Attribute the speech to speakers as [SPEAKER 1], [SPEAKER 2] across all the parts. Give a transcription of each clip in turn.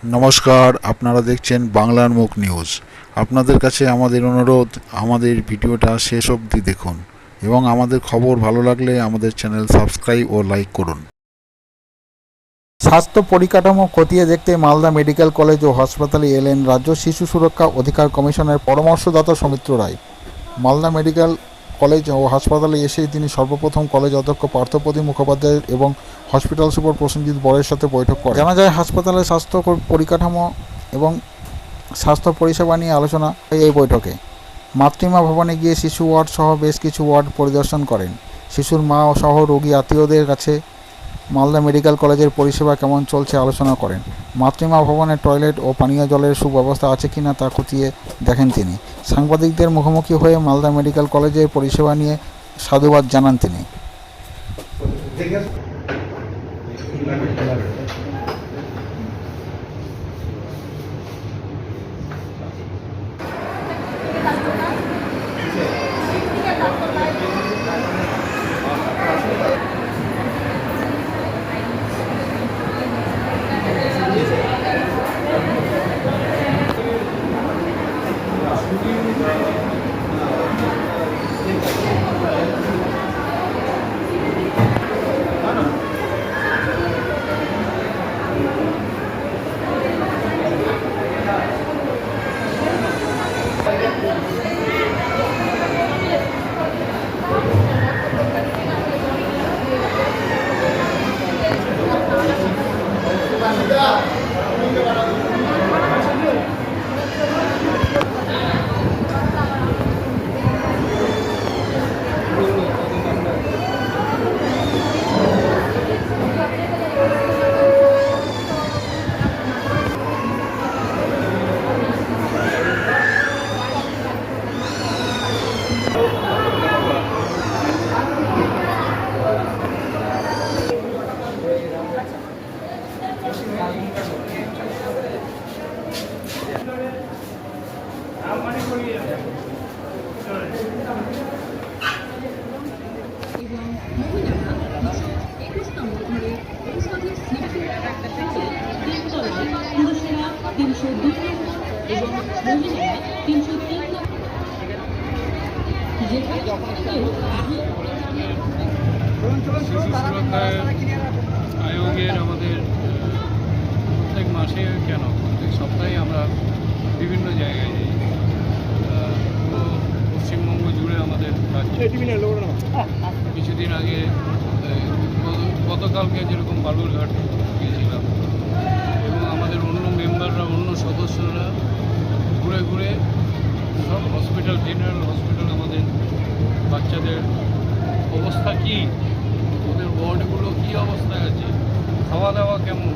[SPEAKER 1] নমস্কার, আপনারা দেখছেন বাংলার মুখ নিউজ। আপনাদের কাছে আমাদের অনুরোধ, আমাদের ভিডিওটা শেষ অবধি দেখুন এবং আমাদের খবর ভালো লাগলে আমাদের চ্যানেল সাবস্ক্রাইব ও লাইক করুন। স্বাস্থ্য পরিকাঠামো খতিয়ে দেখতে মালদা মেডিকেল কলেজ ও হাসপাতালে এলেন রাজ্য শিশু সুরক্ষা অধিকার কমিশনের পরামর্শদাতা সৌমিত্র রায়। মালদা মেডিকেল কলেজ ও হাসপাতালে এসেই তিনি সর্বপ্রথম কলেজ অধ্যক্ষ পার্থপ্রতিম মুখোপাধ্যায় এবং হসপিটাল সুপার প্রসেনজিৎ বরের সাথে বৈঠক করেন। জানা যায় হাসপাতালের স্বাস্থ্য পরিকাঠামো এবং স্বাস্থ্য পরিষেবা নিয়ে আলোচনা হয় এই বৈঠকে। মাতৃমা ভবনে গিয়ে শিশু ওয়ার্ড সহ বেশ কিছু ওয়ার্ড পরিদর্শন করেন। শিশুর মা সহ রোগী আত্মীয়দের কাছে মালদা মেডিকেল কলেজের পরিষেবা কেমন চলছে আলোচনা করেন। মাতৃমা ভবনে টয়লেট ও পানীয় জলের সুব্যবস্থা আছে কিনা তা খতিয়ে দেখেন তিনি। সাংবাদিকদের মুখোমুখি হয়ে মালদা মেডিকেল কলেজের পরিষেবা নিয়ে সাধুবাদ জানান তিনি।
[SPEAKER 2] আয়োগের আমাদের প্রত্যেক মাসে কেন প্রত্যেক সপ্তাহে আমরা বিভিন্ন জায়গায় যাই। পুরো পশ্চিমবঙ্গ জুড়ে আমাদের কিছুদিন আগে গতকালকে যেরকম বালুরঘাট গিয়েছিলাম এবং আমাদের অন্য মেম্বাররা অন্য সদস্যরা ঘুরে ঘুরে সব হসপিটাল, জেনারেল হসপিটাল, আমাদের বাচ্চাদের অবস্থা কী, ওদের ওয়ার্ডগুলো কী অবস্থায় আছে, খাওয়া দাওয়া কেমন,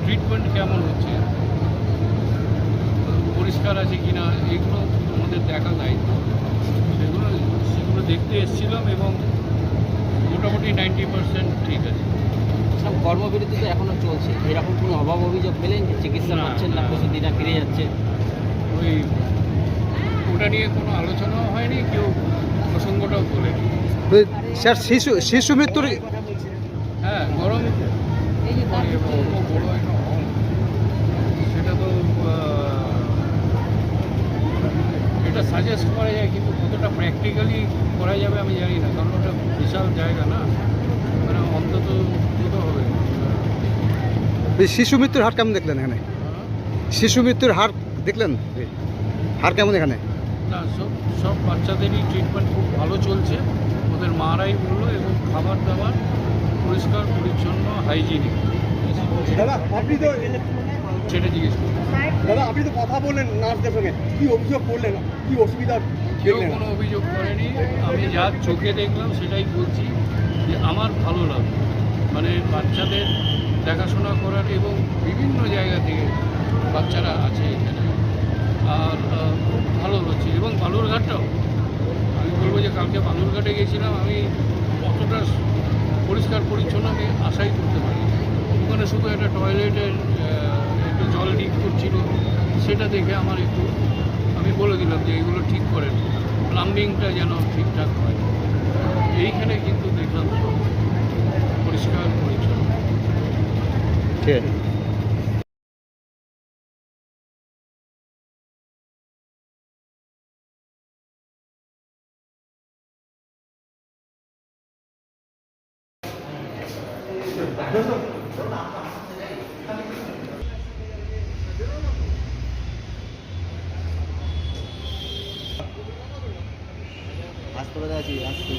[SPEAKER 2] ট্রিটমেন্ট কেমন হচ্ছে, পরিষ্কার আছে কি না, এগুলো আমাদের দেখা দায়িত্ব। সেগুলো দেখতে এসেছিলাম এবং মোটামুটি 90% ঠিক আছে।
[SPEAKER 3] সব কর্মবিরতি তো এখনও চলছে, এরকম কোনো অভাব অভিযোগ পেলেন যে চিকিৎসা পাচ্ছেন না, প্রতিদিন ফিরে যাচ্ছে?
[SPEAKER 2] ওটা নিয়ে কোনো আলোচনাও হয়নি, কেউ প্রসঙ্গটাও তোলেনি।
[SPEAKER 4] স্যার শিশু মৃত্যুর
[SPEAKER 2] হ্যাঁ, গরম বড় একটা হল, সেটা তো এটা সাজেস্ট করা যায়, কিন্তু কতটা প্র্যাকটিক্যালি করা যাবে আমি জানি না, কারণ ওটা বিশাল জায়গা না, মানে অন্তত দুটো হবে।
[SPEAKER 4] শিশু মৃত্যুর হার কেমন দেখলেন এখানে? শিশু মৃত্যুর হার দেখলেন, হার কেমন এখানে?
[SPEAKER 2] না, সব বাচ্চাদেরই ট্রিটমেন্ট খুব ভালো চলছে, ওদের মারাই বললো, এবং খাবার দাবার পরিষ্কার পরিচ্ছন্ন, হাইজিনিক।
[SPEAKER 5] দাদা আপনি তো
[SPEAKER 2] সেটা জিজ্ঞেস করুন।
[SPEAKER 5] দাদা আপনি তো কথা বললেন নার্সদের সঙ্গে, কী অভিযোগ করলেন, কী অসুবিধা?
[SPEAKER 2] কেউ কোনো অভিযোগ করেনি, আমি যা চোখে দেখলাম সেটাই বলছি যে আমার ভালো লাগলো, মানে বাচ্চাদের দেখাশোনা করার, এবং বিভিন্ন জায়গা থেকে বাচ্চারা আছে এখানে, আর খুব ভালো হচ্ছে। এবং বালুরঘাটটাও আমি বলবো যে কালকে বালুরঘাটে গেছিলাম, আমি অতটা পরিষ্কার পরিচ্ছন্ন আমি আশাই করতে পারি। ওখানে শুধু একটা টয়লেটের একটু জল লিক করছিল, সেটা দেখে আমার একটু, আমি বলে দিলাম যে এগুলো ঠিক করেন, প্লাম্বিংটা যেন ঠিকঠাক হয়। এইখানে কিন্তু দেখলাম পরিষ্কার পরিচ্ছন্ন।
[SPEAKER 4] ঠিক আছে। হাসপাতালে আছি, আসছি।